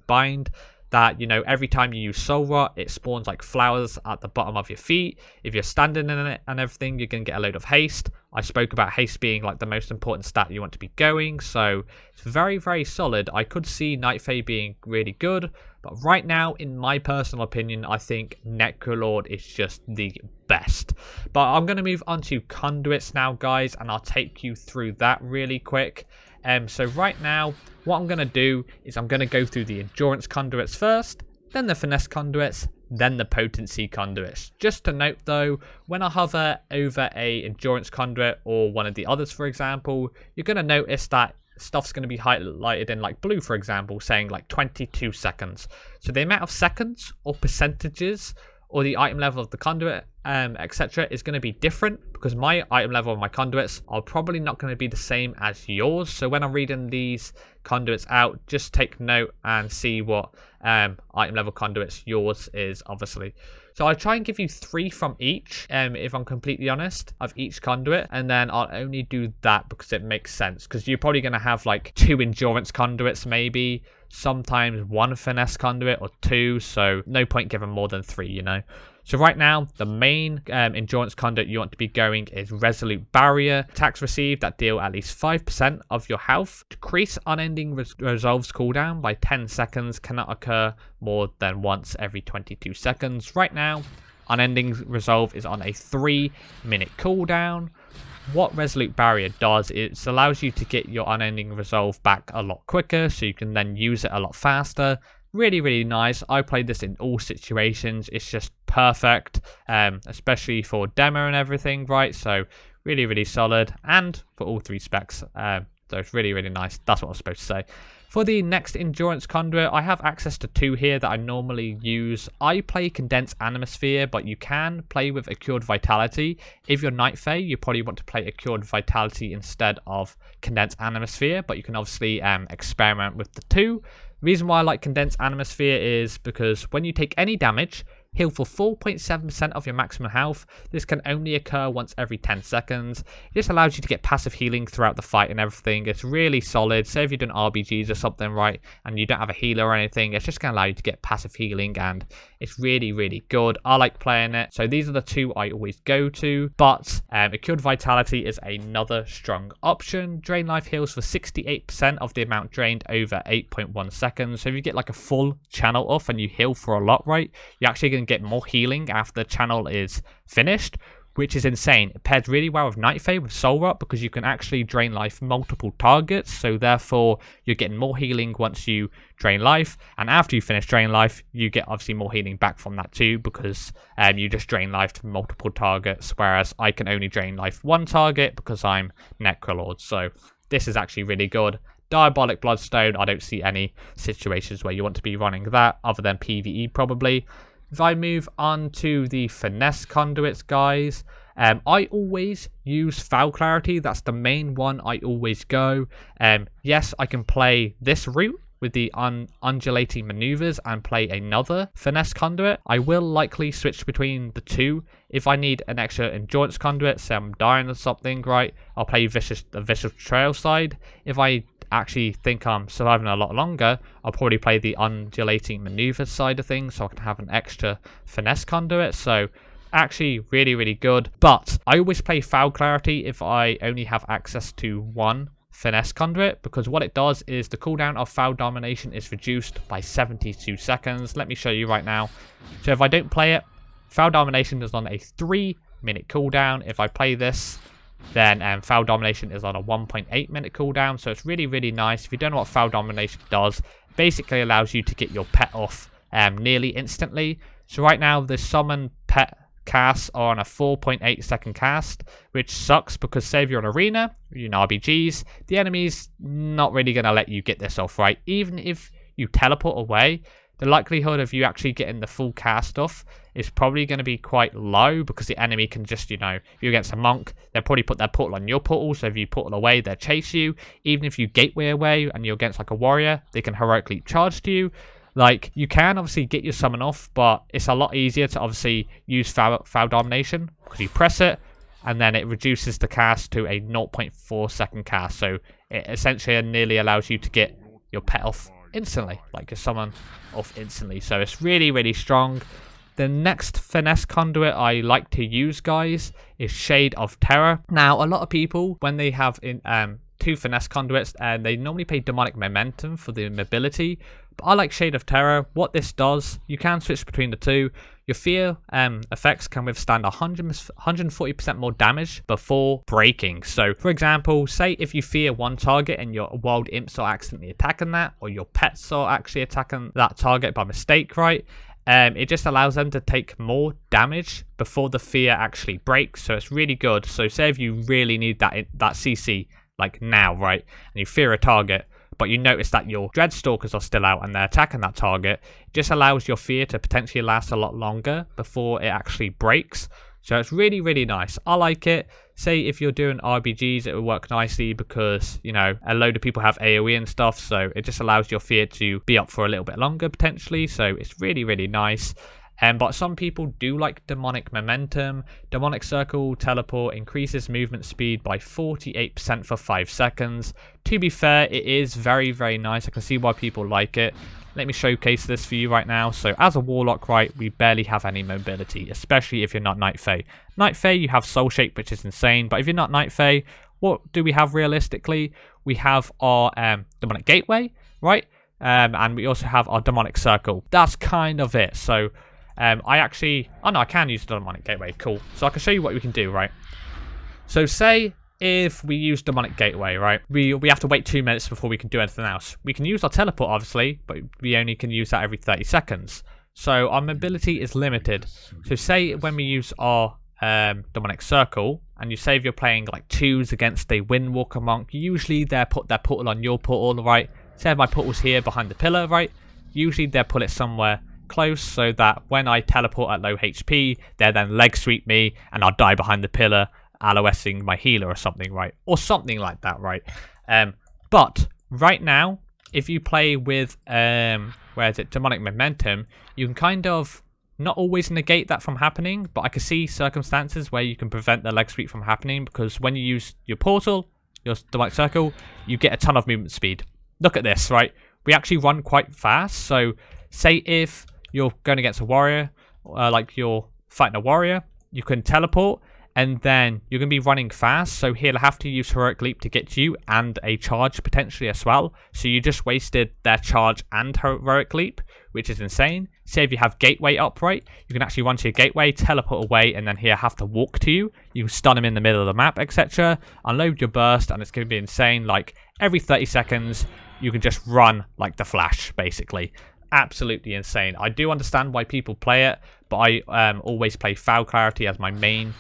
bind, that, every time you use Soul Rot, it spawns like flowers at the bottom of your feet. If you're standing in it and everything, you're going to get a load of haste. I spoke about haste being like the most important stat you want to be going, so it's very, very solid. I could see Night Fae being really good, but right now, in my personal opinion, I think Necrolord is just the best. But I'm going to move on to Conduits now, guys, and I'll take you through that really quick. So right now, what I'm going to do is I'm going to go through the Endurance Conduits first, then the Finesse Conduits, then the Potency Conduits. Just to note though, when I hover over a Endurance Conduit or one of the others, for example, you're going to notice that stuff's going to be highlighted in like blue, for example, saying like 22 seconds. So the amount of seconds or percentages or the item level of the conduit, etc. is going to be different because my item level of my conduits are probably not going to be the same as yours. So when I'm reading these conduits out, just take note and see what item level conduits yours is, obviously. So I'll try and give you 3 from each, if I'm completely honest, of each conduit. And then I'll only do that because it makes sense. Because you're probably going to have like 2 endurance conduits maybe, sometimes 1 finesse conduit or 2. So no point giving more than 3, So right now, the main endurance conduit you want to be going is Resolute Barrier. Attacks received that deal at least 5% of your health. Decrease unending resolves cooldown by 10 seconds. Cannot occur more than once every 22 seconds. Right now, unending resolve is on a 3-minute cooldown. what Resolute Barrier does is it allows you to get your Unending Resolve back a lot quicker, so you can then use it a lot faster. Really, really nice. I played this in all situations. It's just perfect, especially for demo and everything, right? So really, really solid, and for all 3 specs. So it's really, really nice. That's what I was supposed to say. For the next Endurance Conduit, I have access to 2 here that I normally use. I play Condensed Animosphere, but you can play with Accured Vitality. If you're Night Fae, you probably want to play Accured Vitality instead of Condensed Animosphere, but you can obviously experiment with the 2. The reason why I like Condensed Animosphere is because when you take any damage, heal for 4.7% of your maximum health. This can only occur once every 10 seconds. It just allows you to get passive healing throughout the fight and everything. It's really solid. Say if you're doing RBGs or something, right, and you don't have a healer or anything, it's just going to allow you to get passive healing, and it's really, really good. I like playing it. So these are the 2 I always go to, but Accured Vitality is another strong option. Drain Life heals for 68% of the amount drained over 8.1 seconds. So if you get like a full channel off and you heal for a lot, right, you're actually going to get more healing after the channel is finished, which is insane. It pairs really well with Night Fae with Soul Rot because you can actually drain life multiple targets, so therefore you're getting more healing once you drain life, and after you finish drain life you get obviously more healing back from that too, because you just drain life to multiple targets, whereas I can only drain life 1 target because I'm Necrolord. So this is actually really good. Diabolic Bloodstone, I don't see any situations where you want to be running that other than PvE probably. If I move on to the Finesse Conduits, guys, I always use Foul Clarity. That's the main one I always go. Yes, I can play this route with the undulating maneuvers and play another Finesse Conduit. I will likely switch between the 2. If I need an extra Endurance Conduit, say I'm dying or something, right, I'll play the Vicious Betrayal side. If I actually think I'm surviving a lot longer, I'll probably play the undulating maneuver side of things so I can have an extra Finesse Conduit. So actually really, really good. But I always play Foul Clarity if I only have access to 1 Finesse Conduit, because what it does is the cooldown of Foul Domination is reduced by 72 seconds. Let me show you right now. So if I don't play it, Foul Domination is on a 3-minute cooldown. If I play this, then Foul Domination is on a 1.8 minute cooldown, so it's really, really nice. If you don't know what Foul Domination does, it basically allows you to get your pet off nearly instantly. So right now the summon pet casts are on a 4.8 second cast, which sucks because say if you're in arena, you're in RBGs, the enemy's not really going to let you get this off, right? Even if you teleport away, the likelihood of you actually getting the full cast off is probably going to be quite low, because the enemy can just, if you're against a monk, they'll probably put their portal on your portal, so if you portal away, they'll chase you. Even if you gateway away and you're against like a warrior, they can heroically charge to you. Like, you can obviously get your summon off, but it's a lot easier to obviously use Foul Domination, because you press it, and then it reduces the cast to a 0.4 second cast, so it essentially nearly allows you to get your pet off instantly, like your summon off instantly. So it's really, really strong. The next Finesse Conduit I like to use, guys, is Shade of Terror. Now, a lot of people, when they have 2 Finesse Conduits, and they normally pay Demonic Momentum for the mobility, but I like Shade of Terror. What this does, you can switch between the 2. Your fear effects can withstand 140% more damage before breaking. So, for example, say if you fear 1 target and your wild imps are accidentally attacking that, or your pets are actually attacking that target by mistake, right? It just allows them to take more damage before the fear actually breaks. So it's really good. So say if you really need that CC, like now, right, and you fear a target, but you notice that your Dreadstalkers are still out and they're attacking that target, it just allows your fear to potentially last a lot longer before it actually breaks. So it's really, really nice. I like it. Say if you're doing RBGs, it will work nicely because, a load of people have AoE and stuff, so it just allows your fear to be up for a little bit longer potentially. So it's really, really nice. But some people do like Demonic Momentum. Demonic Circle Teleport increases movement speed by 48% for 5 seconds. To be fair, it is very, very nice. I can see why people like it. Let me showcase this for you right now. So as a Warlock, right, we barely have any mobility, especially if you're not Night Fae. Night Fae, you have Soul Shape, which is insane. But if you're not Night Fae, what do we have realistically? We have our Demonic Gateway, right? And we also have our Demonic Circle. That's kind of it. So I can use the Demonic Gateway. Cool. So I can show you what we can do, right? So say if we use Demonic Gateway, right? We have to wait 2 minutes before we can do anything else. We can use our teleport, obviously, but we only can use that every 30 seconds. So our mobility is limited. So say when we use our Demonic Circle, and you say if you're playing like 2s against a Windwalker Monk, usually they'll put their portal on your portal, right? Say if my portal's here behind the pillar, right? Usually they'll put it somewhere close so that when I teleport at low HP, they'll then leg sweep me and I'll die behind the pillar, LOSing my healer or something, right? Or something like that, right? But right now, if you play with Demonic Momentum, you can kind of not always negate that from happening, but I can see circumstances where you can prevent the leg sweep from happening, because when you use your portal, your Demonic Circle, you get a ton of movement speed. Look at this, right? We actually run quite fast. So say if you're going against a warrior, like you're fighting a warrior, you can teleport, and then you're going to be running fast, so he'll have to use Heroic Leap to get to you, and a charge potentially as well. So you just wasted their charge and Heroic Leap, which is insane. Say if you have Gateway up, right, you can actually run to your Gateway, teleport away, and then he'll have to walk to you. You can stun him in the middle of the map, etc. Unload your burst, and it's going to be insane. Like, every 30 seconds, you can just run like the Flash, basically. Absolutely insane. I do understand why people play it, but I always play Foul Clarity as my main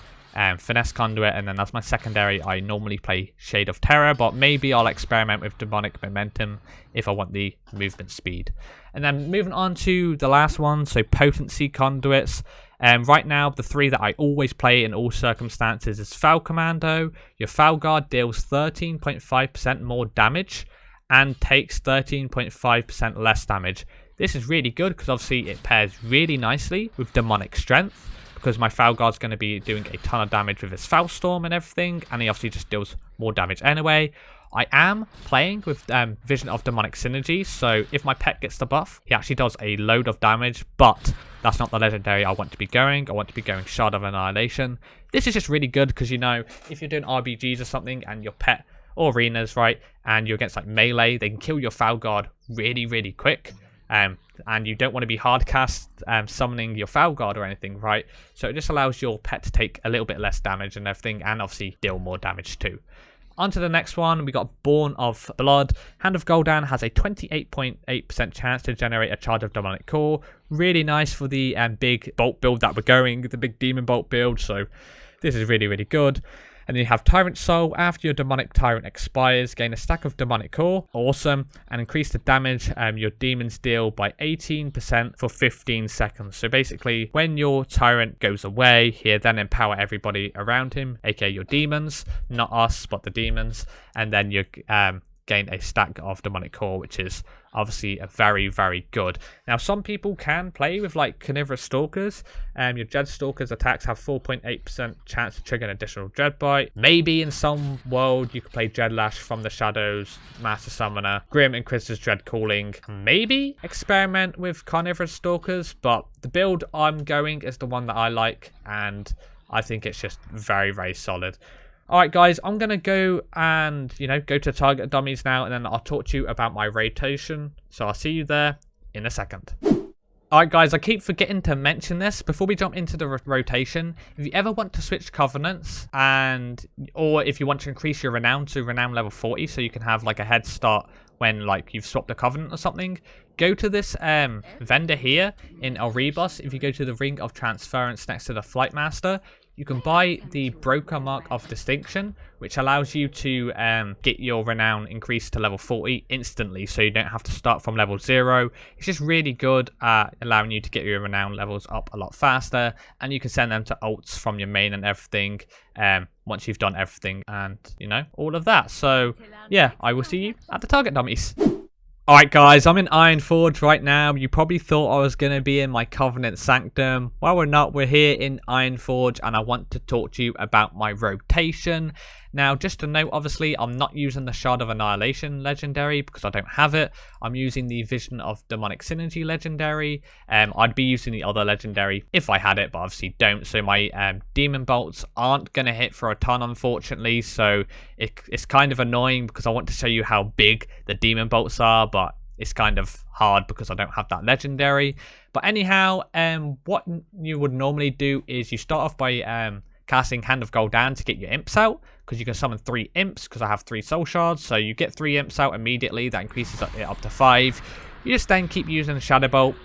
Finesse Conduit, and then as my secondary I normally play Shade of Terror, but maybe I'll experiment with Demonic Momentum if I want the movement speed. And then moving on to the last one, so Potency Conduits. Right now, the 3 that I always play in all circumstances is Foul Commando. Your Foul Guard deals 13.5% more damage and takes 13.5% less damage. This is really good because obviously it pairs really nicely with Demonic Strength, because my Foul Guard's going to be doing a ton of damage with his Foul Storm and everything, and he obviously just deals more damage anyway. I am playing with Vision of Demonic Synergy, so if my pet gets the buff, he actually does a load of damage, but that's not the legendary I want to be going. I want to be going Shard of Annihilation. This is just really good because, you know, if you're doing RBGs or something and your pet, or arenas, right, and you're against like melee, they can kill your Foul Guard really, really quick. And you don't want to be hard cast summoning your Foul Guard or anything, right? So it just allows your pet to take a little bit less damage and everything, and obviously deal more damage too. On to the next one, we got Born of Blood. Hand of Gul'dan has a 28.8% chance to generate a charge of Demonic Core. Really nice for the big bolt build that we're going, the big Demon Bolt build, so this is really, really good. And then you have Tyrant Soul. After your Demonic Tyrant expires, gain a stack of Demonic Core. Awesome. And increase the damage your demons deal by 18% for 15 seconds. So basically, when your Tyrant goes away, he'll then empower everybody around him, aka your demons. Not us, but the demons. And then you gain a stack of Demonic Core, which is obviously a very, very good. Now, some people can play with like Carnivorous Stalkers. Your Dread Stalkers attacks have 4.8% chance to trigger an additional Dread Bite. Maybe in some world you could play Dread Lash from the Shadows, Master Summoner, Grim Inquisitor's Dread Calling. Maybe experiment with Carnivorous Stalkers, but the build I'm going is the one that I like, and I think it's just very, very solid. Alright guys, I'm going to go and, go to target dummies now, and then I'll talk to you about my rotation. So I'll see you there in a second. Alright guys, I keep forgetting to mention this. Before we jump into the rotation, if you ever want to switch covenants, or if you want to increase your renown to renown level 40, so you can have like a head start when like you've swapped a covenant or something, go to this vendor here in Erebus. If you go to the Ring of Transference next to the Flight Master, you can buy the Broker Mark of Distinction, which allows you to get your renown increased to level 40 instantly, so you don't have to start from level 0. It's just really good at allowing you to get your renown levels up a lot faster, and you can send them to ults from your main and everything once you've done everything and, all of that. So, yeah, I will see you at the target dummies. Alright guys, I'm in Ironforge right now. You probably thought I was going to be in my Covenant Sanctum. Well, we're not. We're here in Ironforge, and I want to talk to you about my rotation. Now, just to note, obviously, I'm not using the Shard of Annihilation legendary because I don't have it. I'm using the Vision of Demonic Synergy legendary. I'd be using the other legendary if I had it, but obviously don't. So my Demon Bolts aren't going to hit for a ton, unfortunately. So it's kind of annoying because I want to show you how big the Demon Bolts are, but it's kind of hard because I don't have that legendary. But anyhow, what you would normally do is you start off by casting Hand of Gul'dan to get your imps out, because you can summon 3 imps, because I have 3 soul shards, so you get 3 imps out immediately. That increases it up to 5. You just then keep using Shadow Bolt,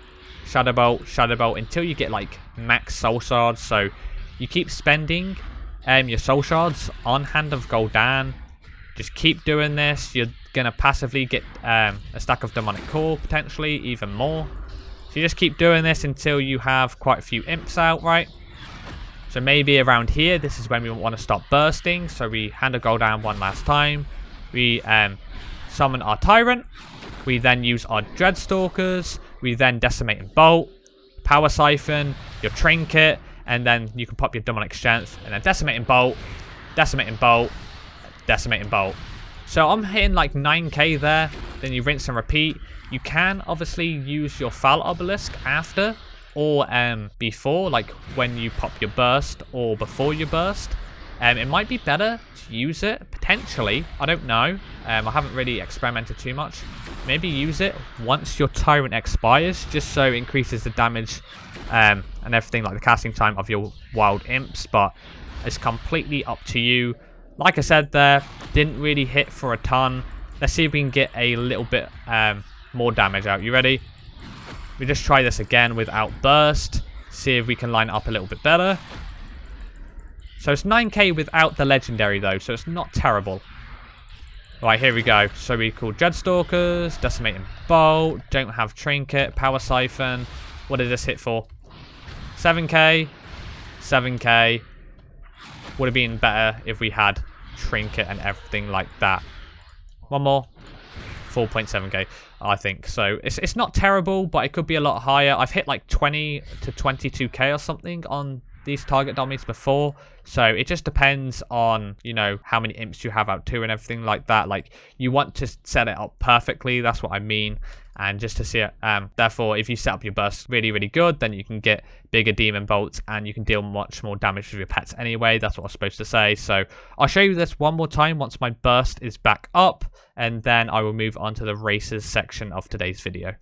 Shadow Bolt, Shadow Bolt until you get like max soul shards. So you keep spending your soul shards on Hand of Gul'dan. Just keep doing this. You're gonna passively get a stack of Demonic Core, potentially even more. So you just keep doing this until you have quite a few imps out, right? So maybe around here, this is when we want to stop bursting. So we Hand of Gul'dan one last time. We summon our Tyrant. We then use our Dreadstalkers. We then Decimate and Bolt, Power Siphon, your Trinket, and then you can pop your Demonic Strength, and then Decimate and Bolt, Decimate and Bolt, Decimate and Bolt. So I'm hitting like 9k there. Then you rinse and repeat. You can obviously use your Foul Obelisk after, or before, like when you pop your burst or before you burst. It might be better to use it, potentially. I don't know. I haven't really experimented too much. Maybe use it once your Tyrant expires, just so it increases the damage and everything, like the casting time of your wild imps. But it's completely up to you. Like I said there, didn't really hit for a ton. Let's see if we can get a little bit more damage out. You ready? We just try this again without burst. See if we can line it up a little bit better. So it's 9k without the legendary though, so it's not terrible. Right, here we go. So we call Dreadstalkers, Decimate and Bolt, don't have Trinket, Power Siphon. What did this hit for? 7k, 7k. Would have been better if we had Trinket and everything like that. One more. 4.7k, I think. So it's not terrible, but it could be a lot higher. I've hit like 20 to 22k or something on these target dummies before, so it just depends on, you know, how many imps you have out too and everything like that. Like, you want to set it up perfectly, that's what I mean. And just to see it, therefore, if you set up your burst really, really good, then you can get bigger demon bolts and you can deal much more damage with your pets anyway. That's what I was supposed to say. So I'll show you this one more time once my burst is back up, and then I will move on to the races section of today's video.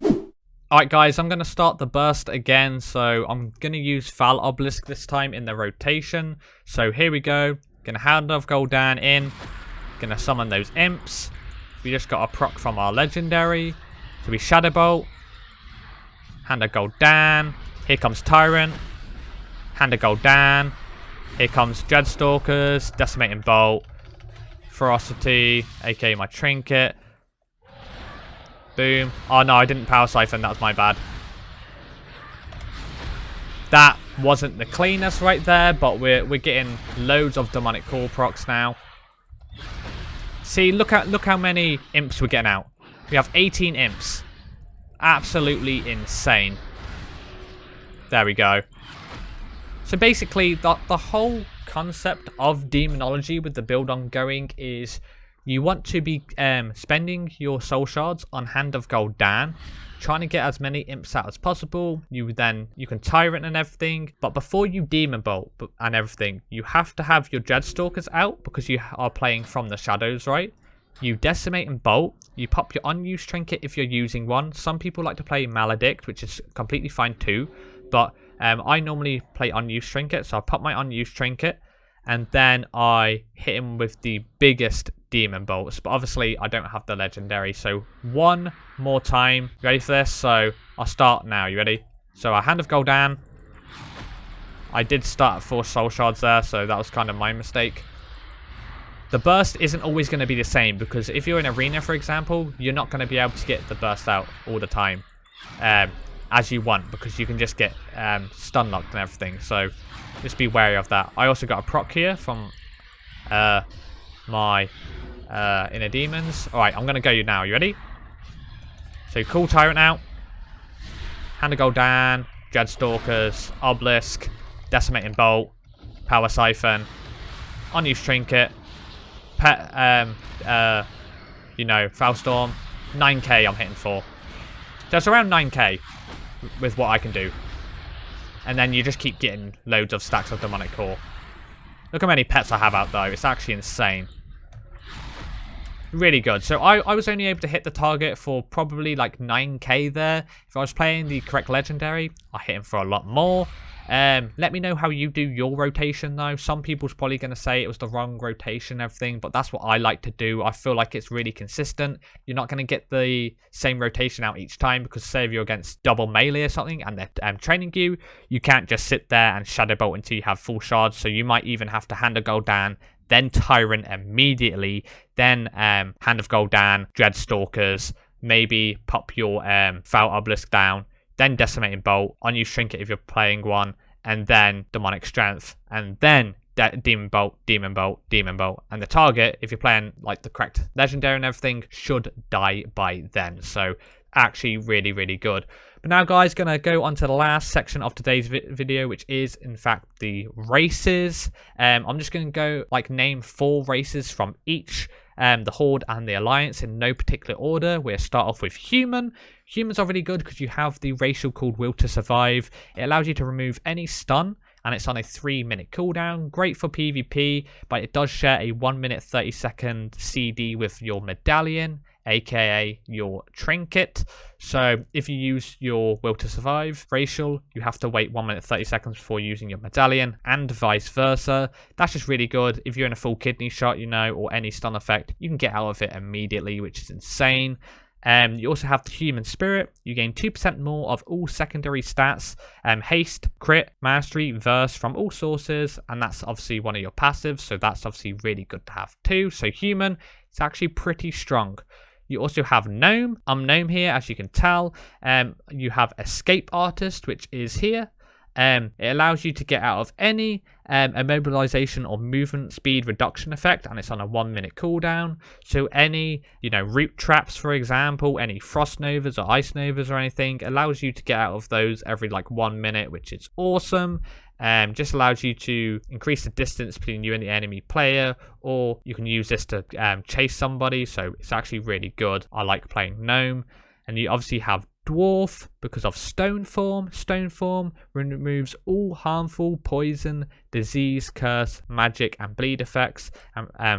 Alright guys, I'm going to start the burst again, so I'm going to use Foul Obelisk this time in the rotation. So here we go, going to Hand of Gul'dan in, going to summon those imps. We just got a proc from our legendary, so we Shadow Bolt, Hand of Gul'dan, here comes Tyrant, Hand of Gul'dan, here comes Dreadstalkers, Decimate and Bolt, Ferocity, aka my Trinket. Boom. Oh no, I didn't Power Siphon. That was my bad. That wasn't the cleanest right there, but we're getting loads of Demonic Core procs now. See, look how many imps we're getting out. We have 18 imps. Absolutely insane. There we go. So basically, the whole concept of Demonology with the build ongoing is you want to be spending your soul shards on Hand of Gul'dan, trying to get as many imps out as possible. You can Tyrant and everything, but before you Demon Bolt and everything, you have to have your Dreadstalkers out because you are playing from the shadows, right? You Decimate and Bolt, you pop your unused Trinket if you're using one. Some people like to play Maledict, which is completely fine too, but I normally play unused Trinket, so I pop my unused Trinket, and then I hit him with the biggest demon bolts. But obviously, I don't have the legendary. So one more time. You ready for this? So I'll start now. You ready? So I Hand of Gul'dan. I did start at 4 soul shards there, so that was kind of my mistake. The burst isn't always going to be the same, because if you're in arena, for example, you're not going to be able to get the burst out all the time as you want, because you can just get stun locked and everything. So just be wary of that. I also got a proc here from my inner demons. Alright, I'm going to go you now. You ready? So cool Tyrant out. Hand of Gul'dan, Dreadstalkers, Obelisk, Decimate and Bolt, Power Siphon, unused Trinket, Pet, you know, Foulstorm. 9k I'm hitting for. So it's around 9k with what I can do. And then you just keep getting loads of stacks of Demonic Core. Look how many pets I have out though. It's actually insane. Really good. So I was only able to hit the target for probably like 9k there. If I was playing the correct legendary, I hit him for a lot more. Let me know how you do your rotation though. Some people's probably going to say it was the wrong rotation and everything, but that's what I like to do. I feel like it's really consistent. You're not going to get the same rotation out each time, because say if you're against double melee or something and they're training you, you can't just sit there and shadow bolt until you have full shards. So you might even have to Hand of Gul'dan, then Tyrant immediately, then Hand of Gul'dan, Dreadstalkers, maybe pop your Foul Obelisk down, then Decimating Bolt, unuse Trinket if you're playing one, and then Demonic Strength, and then Demon Bolt, Demon Bolt, Demon Bolt. And the target, if you're playing like the correct legendary and everything, should die by then. So actually really, really good. But now, guys, going to go on to the last section of today's video, which is, in fact, the races. I'm just going to go, like, name 4 races from each, the Horde and the Alliance in no particular order. We'll start off with Human. Humans are really good because you have the racial called Will to Survive. It allows you to remove any stun, and it's on a 3-minute cooldown. Great for PvP, but it does share a 1-minute 30-second CD with your Medallion, aka your Trinket. So if you use your Will to Survive racial, you have to wait 1 minute 30 seconds before using your Medallion, and vice versa. That's just really good. If you're in a full kidney shot, you know, or any stun effect, you can get out of it immediately, which is insane. You also have the Human Spirit. You gain 2% more of all secondary stats, haste, crit, mastery, verse from all sources, and that's obviously one of your passives, so that's obviously really good to have too. So Human, it's actually pretty strong. You also have Gnome. I'm Gnome here, as you can tell. You have Escape Artist, which is here. It allows you to get out of any immobilization or movement speed reduction effect, and it's on a 1-minute cooldown. So any, root traps, for example, any frost novas or ice novas or anything, allows you to get out of those every 1 minute, which is awesome. Just allows you to increase the distance between you and the enemy player, or you can use this to chase somebody, so it's actually really good. I like playing Gnome. And you obviously have Dwarf because of Stone Form. Stone Form removes all harmful poison, disease, curse, magic and bleed effects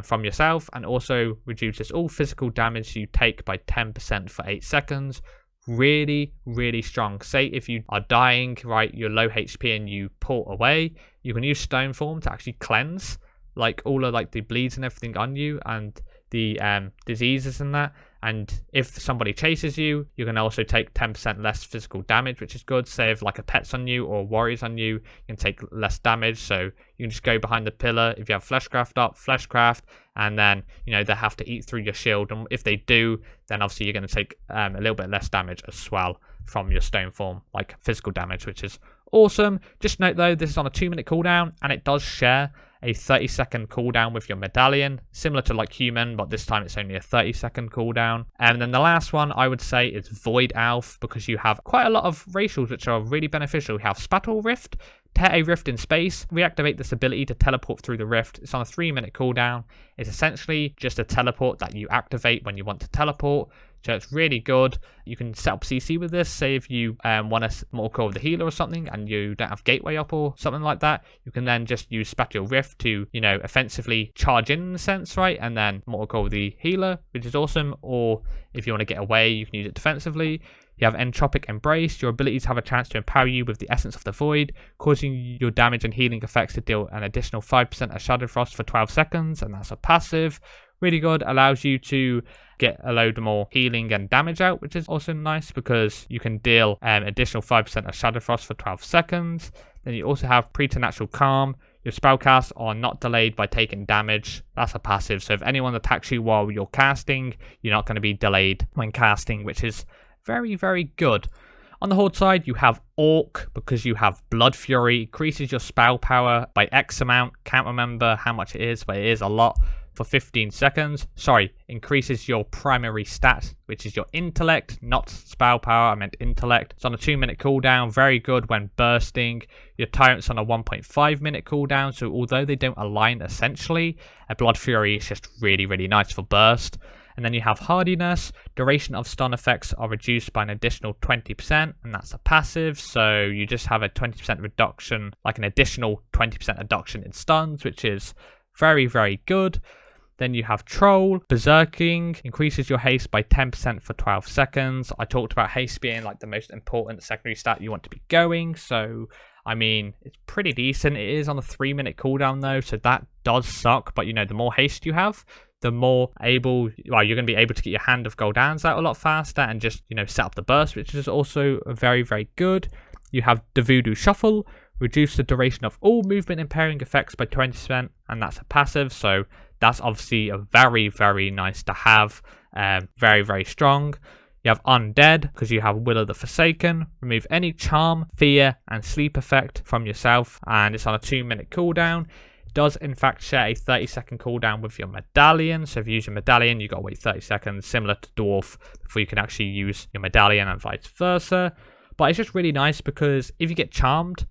from yourself, and also reduces all physical damage you take by 10% for 8 seconds. Really, really strong. Say if you are dying, right, you're low HP and you port away, you can use Stone Form to actually cleanse all of the bleeds and everything on you and the diseases and that. And if somebody chases you, you can also take 10% less physical damage, which is good. Say if a pet's on you or warrior's on you, you can take less damage. So you can just go behind the pillar. If you have Fleshcraft up, Fleshcraft, and then, they have to eat through your shield. And if they do, then obviously you're going to take a little bit less damage as well from your Stone Form, like physical damage, which is awesome. Just note though, this is on a 2-minute cooldown, and it does share a 30-second cooldown with your Medallion, similar to Human, but this time it's only a 30-second cooldown. And then the last one I would say is Void Elf, because you have quite a lot of racials which are really beneficial. You have Spattle Rift, tear a rift in space, reactivate this ability to teleport through the rift. It's on a 3-minute cooldown. It's essentially just a teleport that you activate when you want to teleport. So it's really good. You can set up CC with this. Say if you want to Mortal Coil the healer or something and you don't have Gateway up or something like that, you can then just use Spatial Rift to, offensively charge in a sense, right? And then Mortal Coil the healer, which is awesome. Or if you want to get away, you can use it defensively. You have Entropic Embrace. Your abilities have a chance to empower you with the Essence of the Void, causing your damage and healing effects to deal an additional 5% of Shadow Frost for 12 seconds, and that's a passive. Really good. Allows you to get a load more healing and damage out, which is also nice because you can deal additional 5% of Shadow Frost for 12 seconds. Then you also have Preternatural Calm. Your spellcasts are not delayed by taking damage. That's a passive. So if anyone attacks you while you're casting, you're not going to be delayed when casting, which is very, very good. On the Horde side, you have Orc because you have Blood Fury. Increases your spell power by X amount. Can't remember how much it is, but it is a lot. For 15 seconds. Sorry, increases your primary stat, which is your intellect, not spell power. I meant intellect. It's on a 2-minute cooldown. Very good when bursting. Your Tyrant's on a 1.5-minute cooldown. So although they don't align essentially, a Blood Fury is just really, really nice for burst. And then you have Hardiness. Duration of stun effects are reduced by an additional 20%, and that's a passive. So you just have a 20% reduction, like an additional 20% reduction in stuns, which is very, very good. Then you have Troll. Berserking increases your haste by 10% for 12 seconds. I talked about haste being the most important secondary stat you want to be going, so I mean, it's pretty decent. It is on a 3-minute cooldown though, so that does suck. But you know, the more haste you have, the more you're going to be able to get your Hand of Gul'dans out a lot faster and just, you know, set up the burst, which is also very, very good. You have the Voodoo Shuffle, reduce the duration of all movement impairing effects by 20%, and that's a passive, so that's obviously a very, very nice to have. Very, very strong. You have Undead, because you have Will of the Forsaken. Remove any charm, fear, and sleep effect from yourself, and it's on a 2-minute cooldown. Does in fact share a 30-second cooldown with your medallion, so if you use your medallion, you got to wait 30 seconds, similar to Dwarf, before you can actually use your medallion, and vice versa. But it's just really nice because if you get charmed,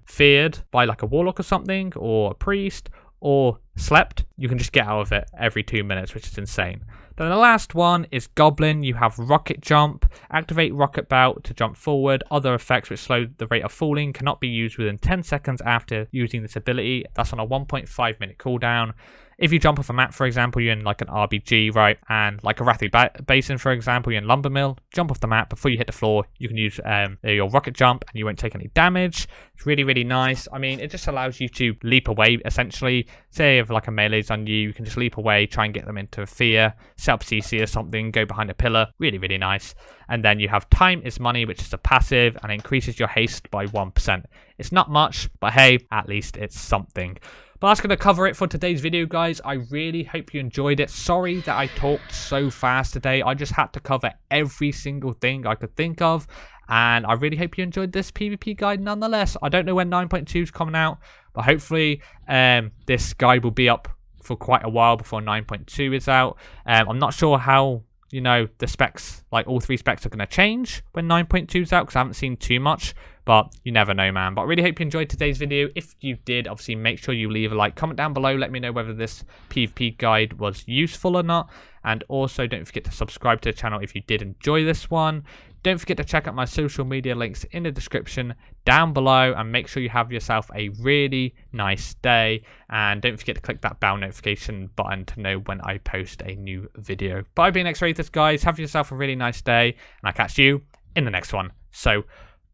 feared by like a warlock or something, or a priest, or slept, you can just get out of it every 2 minutes, which is insane. Then the last one is Goblin. You have Rocket Jump. Activate Rocket Bout to jump forward. Other effects which slow the rate of falling cannot be used within 10 seconds after using this ability. That's on a 1.5-minute cooldown. If you jump off a map, for example, you're in like an RBG, right? And like a Xrathis Basin, for example, you're in Lumber Mill, jump off the map before you hit the floor. You can use your rocket jump and you won't take any damage. It's really, really nice. I mean, it just allows you to leap away, essentially. Say if like a melee's on you, you can just leap away, try and get them into a fear, set up CC or something, go behind a pillar. Really, really nice. And then you have Time is Money, which is a passive and increases your haste by 1%. It's not much, but hey, at least it's something. But that's going to cover it for today's video, guys. I really hope you enjoyed it. Sorry that I talked so fast today. I just had to cover every single thing I could think of. And I really hope you enjoyed this PvP guide nonetheless. I don't know when 9.2 is coming out, but hopefully this guide will be up for quite a while before 9.2 is out. I'm not sure how, you know, the specs, like all 3 specs are going to change when 9.2 is out, because I haven't seen too much. But you never know, man. But I really hope you enjoyed today's video. If you did, obviously make sure you leave a like, comment down below. Let me know whether this PvP guide was useful or not. And also don't forget to subscribe to the channel if you did enjoy this one. Don't forget to check out my social media links in the description down below. And make sure you have yourself a really nice day. And don't forget to click that bell notification button to know when I post a new video. But I've been Xrathis, guys. Have yourself a really nice day. And I'll catch you in the next one. So,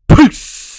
peace!